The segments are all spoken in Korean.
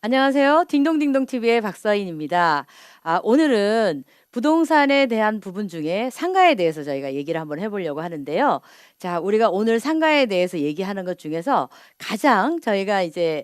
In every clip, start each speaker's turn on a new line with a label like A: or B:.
A: 안녕하세요. 딩동딩동 TV의 박서인입니다. 오늘은 부동산에 대한 부분 중에 상가에 대해서 저희가 얘기를 한번 해보려고 하는데요. 자, 우리가 오늘 상가에 대해서 얘기하는 것 중에서 가장 저희가 이제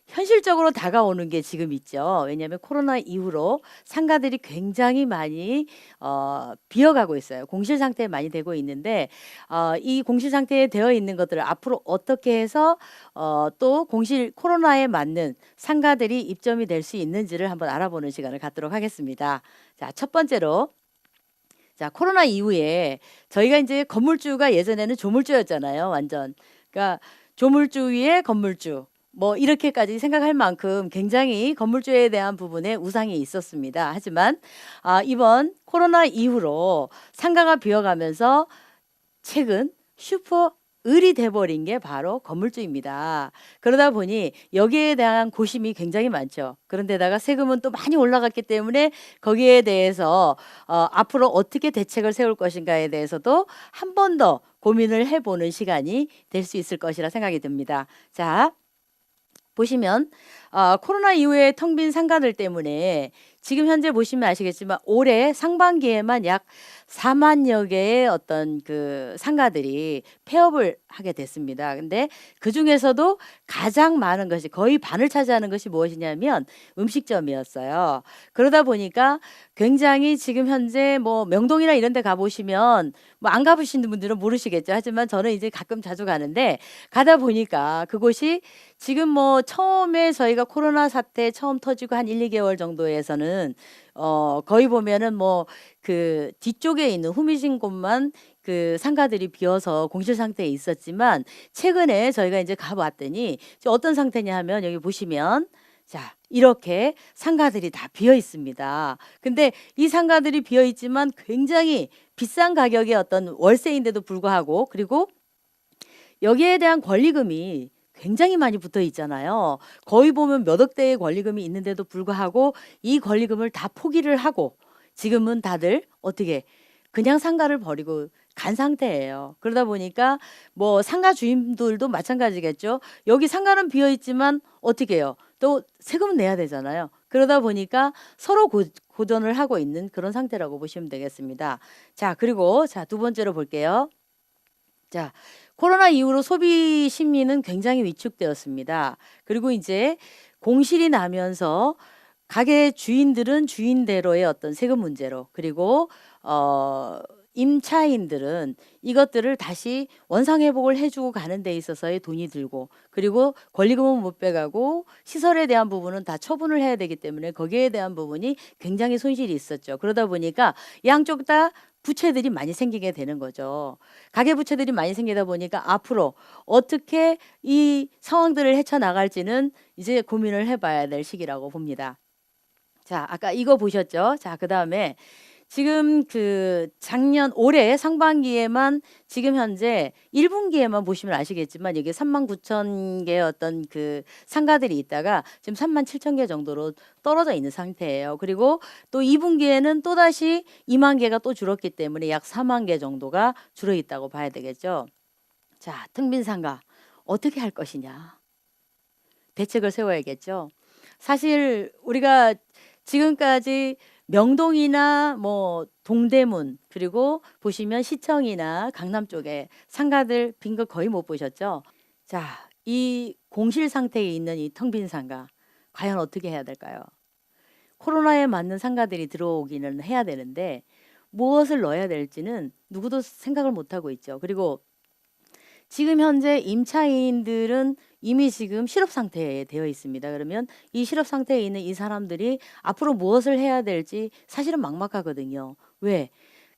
A: 현실적으로 다가오는 게 지금 있죠. 왜냐하면 코로나 이후로 상가들이 굉장히 많이 비어가고 있어요. 공실 상태에 많이 되고 있는데 이 공실 상태에 되어 있는 것들을 앞으로 어떻게 해서 또 공실 코로나에 맞는 상가들이 입점이 될 수 있는지를 한번 알아보는 시간을 갖도록 하겠습니다. 자, 첫 번째로 자, 코로나 이후에 저희가 이제 건물주가 예전에는 조물주였잖아요. 완전. 그러니까 조물주 위에 건물주. 뭐 이렇게까지 생각할 만큼 굉장히 건물주에 대한 부분에 우상이 있었습니다. 하지만 이번 코로나 이후로 상가가 비어가면서 최근 슈퍼 을이 돼버린 게 바로 건물주입니다. 그러다 보니 여기에 대한 고심이 굉장히 많죠. 그런데다가 세금은 또 많이 올라갔기 때문에 거기에 대해서 앞으로 어떻게 대책을 세울 것인가에 대해서도 한 번 더 고민을 해보는 시간이 될 수 있을 것이라 생각이 듭니다. 자, 보시면 코로나 이후에 텅 빈 상가들 때문에 지금 현재 보시면 아시겠지만 올해 상반기에만 약 4만여 개의 어떤 그 상가들이 폐업을 하게 됐습니다. 근데 그중에서도 가장 많은 것이 거의 반을 차지하는 것이 무엇이냐면 음식점이었어요. 그러다 보니까 굉장히 지금 현재 뭐 명동이나 이런 데 가보시면 뭐 안 가보신 분들은 모르시겠죠. 하지만 저는 이제 가끔 자주 가는데 가다 보니까 그곳이 지금 뭐 처음에 저희가 코로나 사태 처음 터지고 한 1-2개월 정도에서는 거의 보면은 뭐 그 뒤쪽에 있는 후미진 곳만 그 상가들이 비어서 공실 상태에 있었지만 최근에 저희가 이제 가 봤더니 어떤 상태냐 하면 여기 보시면 자, 이렇게 상가들이 다 비어 있습니다. 근데 이 상가들이 비어 있지만 굉장히 비싼 가격의 어떤 월세인데도 불구하고 그리고 여기에 대한 권리금이 굉장히 많이 붙어 있잖아요. 거의 보면 몇 억대의 권리금이 있는데도 불구하고 이 권리금을 다 포기를 하고 지금은 다들 어떻게 그냥 상가를 버리고 간 상태예요. 그러다 보니까 뭐 상가 주인들도 마찬가지겠죠. 여기 상가는 비어 있지만 어떻게 해요? 또 세금은 내야 되잖아요. 그러다 보니까 서로 고전을 하고 있는 그런 상태라고 보시면 되겠습니다. 자, 그리고 자, 두 번째로 볼게요. 자, 코로나 이후로 소비 심리는 굉장히 위축되었습니다. 그리고 이제 공실이 나면서 가게 주인들은 주인대로의 어떤 세금 문제로 그리고 임차인들은 이것들을 다시 원상회복을 해주고 가는 데 있어서의 돈이 들고 그리고 권리금은 못 빼가고 시설에 대한 부분은 다 처분을 해야 되기 때문에 거기에 대한 부분이 굉장히 손실이 있었죠. 그러다 보니까 양쪽 다 부채들이 많이 생기게 되는 거죠. 가계 부채들이 많이 생기다 보니까 앞으로 어떻게 이 상황들을 헤쳐나갈지는 이제 고민을 해봐야 될 시기라고 봅니다. 자, 아까 이거 보셨죠? 자, 그다음에 지금 그 작년 올해 상반기에만 지금 현재 1분기에만 보시면 아시겠지만 여기 39,000개의 어떤 그 상가들이 있다가 지금 37,000개 정도로 떨어져 있는 상태예요. 그리고 또 2분기에는 또다시 2만 개가 또 줄었기 때문에 약 4만 개 정도가 줄어 있다고 봐야 되겠죠. 자, 텅 빈 상가 어떻게 할 것이냐? 대책을 세워야겠죠. 사실 우리가 지금까지 명동이나 뭐 동대문 그리고 보시면 시청이나 강남 쪽에 상가들 빈 거 거의 못 보셨죠? 자, 이 공실 상태에 있는 이 텅 빈 상가 과연 어떻게 해야 될까요? 코로나에 맞는 상가들이 들어오기는 해야 되는데 무엇을 넣어야 될지는 누구도 생각을 못 하고 있죠. 그리고 지금 현재 임차인들은 이미 지금 실업 상태에 되어 있습니다. 그러면 이 실업 상태에 있는 이 사람들이 앞으로 무엇을 해야 될지 사실은 막막하거든요. 왜?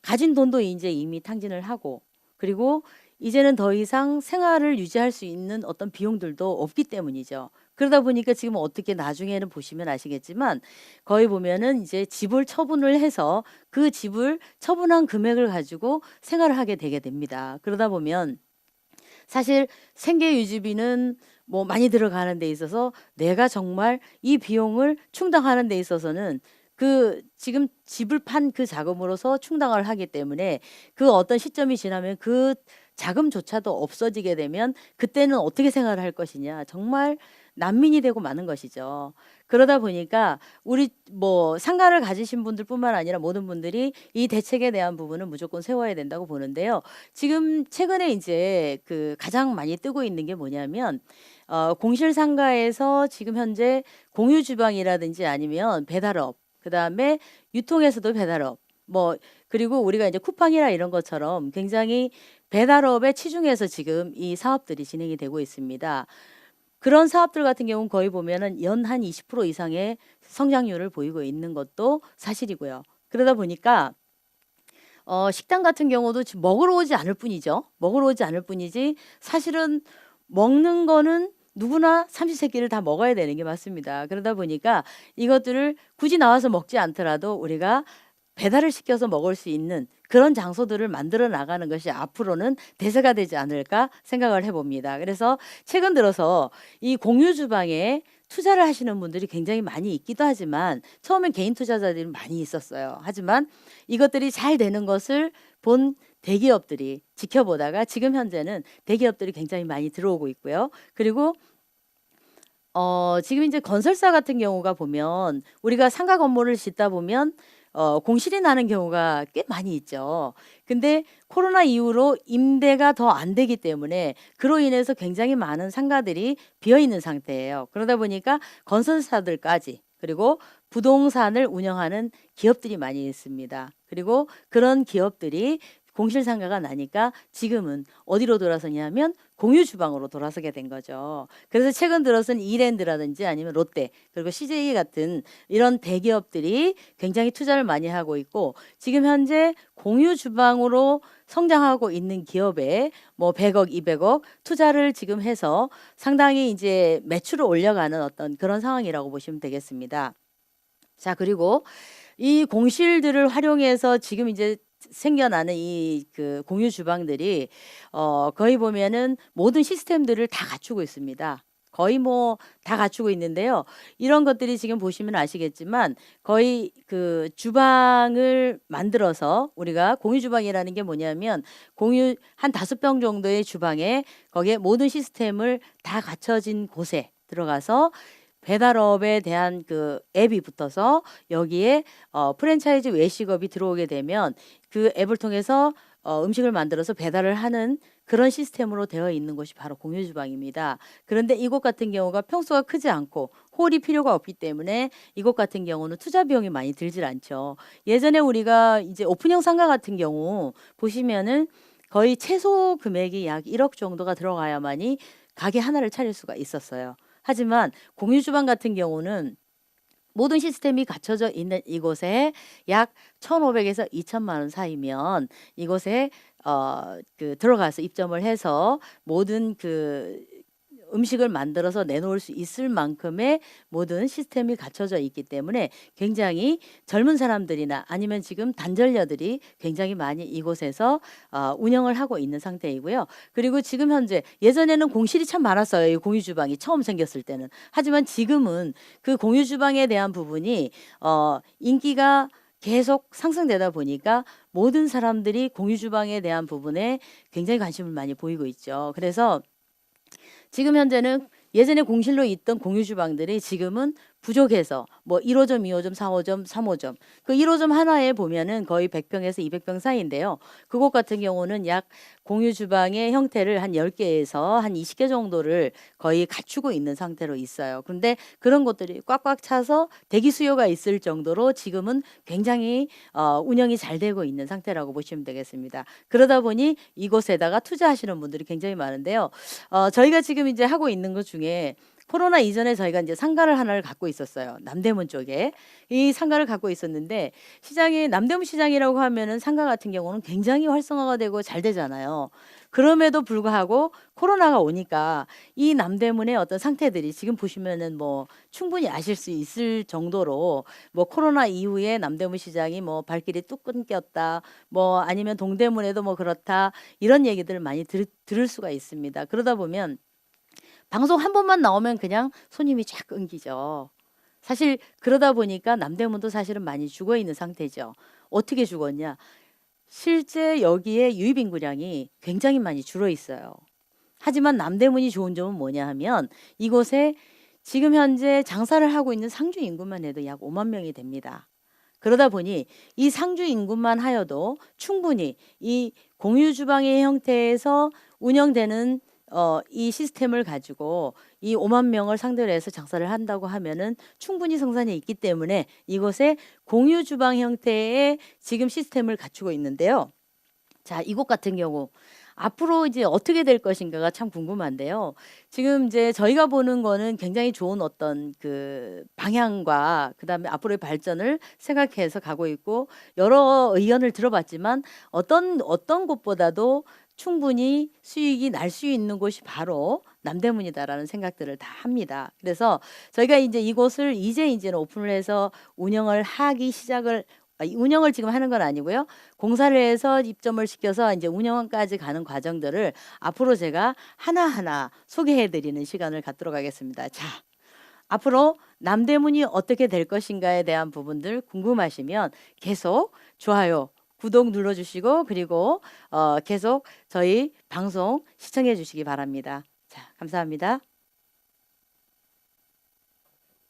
A: 가진 돈도 이제 이미 탕진을 하고 그리고 이제는 더 이상 생활을 유지할 수 있는 어떤 비용들도 없기 때문이죠. 그러다 보니까 지금 어떻게 나중에는 보시면 아시겠지만 거의 보면은 이제 집을 처분을 해서 그 집을 처분한 금액을 가지고 생활을 하게 되게 됩니다. 그러다 보면 사실 생계 유지비는 뭐 많이 들어가는 데 있어서 내가 정말 이 비용을 충당하는 데 있어서는 그 지금 집을 판 그 자금으로서 충당을 하기 때문에 그 어떤 시점이 지나면 그 자금조차도 없어지게 되면 그때는 어떻게 생활을 할 것이냐. 정말 난민이 되고 마는 것이죠. 그러다 보니까 우리 뭐 상가를 가지신 분들뿐만 아니라 모든 분들이 이 대책에 대한 부분은 무조건 세워야 된다고 보는데요. 지금 최근에 이제 그 가장 많이 뜨고 있는 게 뭐냐면 공실 상가에서 지금 현재 공유 주방이라든지 아니면 배달업, 그다음에 유통에서도 배달업, 뭐 그리고 우리가 이제 쿠팡이나 이런 것처럼 굉장히 배달업에 치중해서 지금 이 사업들이 진행이 되고 있습니다. 그런 사업들 같은 경우는 거의 보면은 연 한 20% 이상의 성장률을 보이고 있는 것도 사실이고요. 그러다 보니까 식당 같은 경우도 지금 먹으러 오지 않을 뿐이죠. 먹으러 오지 않을 뿐이지 사실은 먹는 거는 누구나 삼시세끼를 다 먹어야 되는 게 맞습니다. 그러다 보니까 이것들을 굳이 나와서 먹지 않더라도 우리가 배달을 시켜서 먹을 수 있는 그런 장소들을 만들어 나가는 것이 앞으로는 대세가 되지 않을까 생각을 해봅니다. 그래서 최근 들어서 이 공유 주방에 투자를 하시는 분들이 굉장히 많이 있기도 하지만 처음엔 개인 투자자들이 많이 있었어요. 하지만 이것들이 잘 되는 것을 본 대기업들이 지켜보다가 지금 현재는 대기업들이 굉장히 많이 들어오고 있고요. 그리고 지금 이제 건설사 같은 경우가 보면 우리가 상가 건물을 짓다 보면 공실이 나는 경우가 꽤 많이 있죠. 근데 코로나 이후로 임대가 더 안 되기 때문에 그로 인해서 굉장히 많은 상가들이 비어 있는 상태예요. 그러다 보니까 건설사들까지 그리고 부동산을 운영하는 기업들이 많이 있습니다. 그리고 그런 기업들이 공실 상가가 나니까 지금은 어디로 돌아서냐면 공유 주방으로 돌아서게 된 거죠. 그래서 최근 들어서는 이랜드라든지 아니면 롯데 그리고 CJ 같은 이런 대기업들이 굉장히 투자를 많이 하고 있고 지금 현재 공유 주방으로 성장하고 있는 기업에 뭐 100억, 200억 투자를 지금 해서 상당히 이제 매출을 올려가는 어떤 그런 상황이라고 보시면 되겠습니다. 자, 그리고 이 공실들을 활용해서 지금 이제 생겨나는 이 그 공유 주방들이 거의 보면은 모든 시스템들을 다 갖추고 있습니다. 거의 뭐 다 갖추고 있는데요. 이런 것들이 지금 보시면 아시겠지만 거의 그 주방을 만들어서 우리가 공유 주방이라는 게 뭐냐면 공유 한 5병 정도의 주방에 거기에 모든 시스템을 다 갖춰진 곳에 들어가서 배달업에 대한 그 앱이 붙어서 여기에 프랜차이즈 외식업이 들어오게 되면 그 앱을 통해서 음식을 만들어서 배달을 하는 그런 시스템으로 되어 있는 곳이 바로 공유 주방입니다. 그런데 이곳 같은 경우가 평수가 크지 않고 홀이 필요가 없기 때문에 이곳 같은 경우는 투자 비용이 많이 들질 않죠. 예전에 우리가 이제 오픈형 상가 같은 경우 보시면은 거의 최소 금액이 약 1억 정도가 들어가야만이 가게 하나를 차릴 수가 있었어요. 하지만 공유 주방 같은 경우는 모든 시스템이 갖춰져 있는 이곳에 약 1,500에서 2천만 원 사이면 이곳에 그 들어가서 입점을 해서 모든 그 음식을 만들어서 내놓을 수 있을 만큼의 모든 시스템이 갖춰져 있기 때문에 굉장히 젊은 사람들이나 아니면 지금 단절녀들이 굉장히 많이 이곳에서 운영을 하고 있는 상태이고요. 그리고 지금 현재 예전에는 공실이 참 많았어요. 이 공유 주방이 처음 생겼을 때는. 하지만 지금은 그 공유 주방에 대한 부분이 인기가 계속 상승되다 보니까 모든 사람들이 공유 주방에 대한 부분에 굉장히 관심을 많이 보이고 있죠. 그래서 지금 현재는 예전에 공실로 있던 공유 주방들이 지금은 부족해서 뭐 1호점, 2호점, 4호점, 3호점 그 1호점 하나에 보면은 거의 100평에서 200평 사이인데요. 그곳 같은 경우는 약 공유 주방의 형태를 한 10개에서 한 20개 정도를 거의 갖추고 있는 상태로 있어요. 그런데 그런 곳들이 꽉꽉 차서 대기 수요가 있을 정도로 지금은 굉장히 운영이 잘 되고 있는 상태라고 보시면 되겠습니다. 그러다 보니 이곳에다가 투자하시는 분들이 굉장히 많은데요. 저희가 지금 이제 하고 있는 것 중에 코로나 이전에 저희가 이제 상가를 하나를 갖고 있었어요. 남대문 쪽에. 이 상가를 갖고 있었는데 시장이 남대문 시장이라고 하면은 상가 같은 경우는 굉장히 활성화가 되고 잘 되잖아요. 그럼에도 불구하고 코로나가 오니까 이 남대문의 어떤 상태들이 지금 보시면은 뭐 충분히 아실 수 있을 정도로 뭐 코로나 이후에 남대문 시장이 뭐 발길이 뚝 끊겼다. 뭐 아니면 동대문에도 뭐 그렇다. 이런 얘기들을 많이 들을 수가 있습니다. 그러다 보면 방송 한 번만 나오면 그냥 손님이 쫙 끊기죠. 사실 그러다 보니까 남대문도 사실은 많이 죽어 있는 상태죠. 어떻게 죽었냐? 실제 여기에 유입 인구량이 굉장히 많이 줄어 있어요. 하지만 남대문이 좋은 점은 뭐냐 하면 이곳에 지금 현재 장사를 하고 있는 상주 인구만 해도 약 5만 명이 됩니다. 그러다 보니 이 상주 인구만 하여도 충분히 이 공유 주방의 형태에서 운영되는 이 시스템을 가지고 이 5만 명을 상대로 해서 장사를 한다고 하면은 충분히 생산이 있기 때문에 이곳에 공유 주방 형태의 지금 시스템을 갖추고 있는데요. 자, 이곳 같은 경우 앞으로 이제 어떻게 될 것인가가 참 궁금한데요. 지금 이제 저희가 보는 거는 굉장히 좋은 어떤 그 방향과 그다음에 앞으로의 발전을 생각해서 가고 있고 여러 의견을 들어봤지만 어떤 곳보다도 충분히 수익이 날 수 있는 곳이 바로 남대문이다라는 생각들을 다 합니다. 그래서 저희가 이제 이곳을 이제는 오픈을 해서 운영을 하기 시작을 이 운영을 지금 하는 건 아니고요. 공사를 해서 입점을 시켜서 이제 운영까지 가는 과정들을 앞으로 제가 하나하나 소개해 드리는 시간을 갖도록 하겠습니다. 자, 앞으로 남대문이 어떻게 될 것인가에 대한 부분들 궁금하시면 계속 좋아요, 구독 눌러주시고 그리고 계속 저희 방송 시청해 주시기 바랍니다. 자, 감사합니다.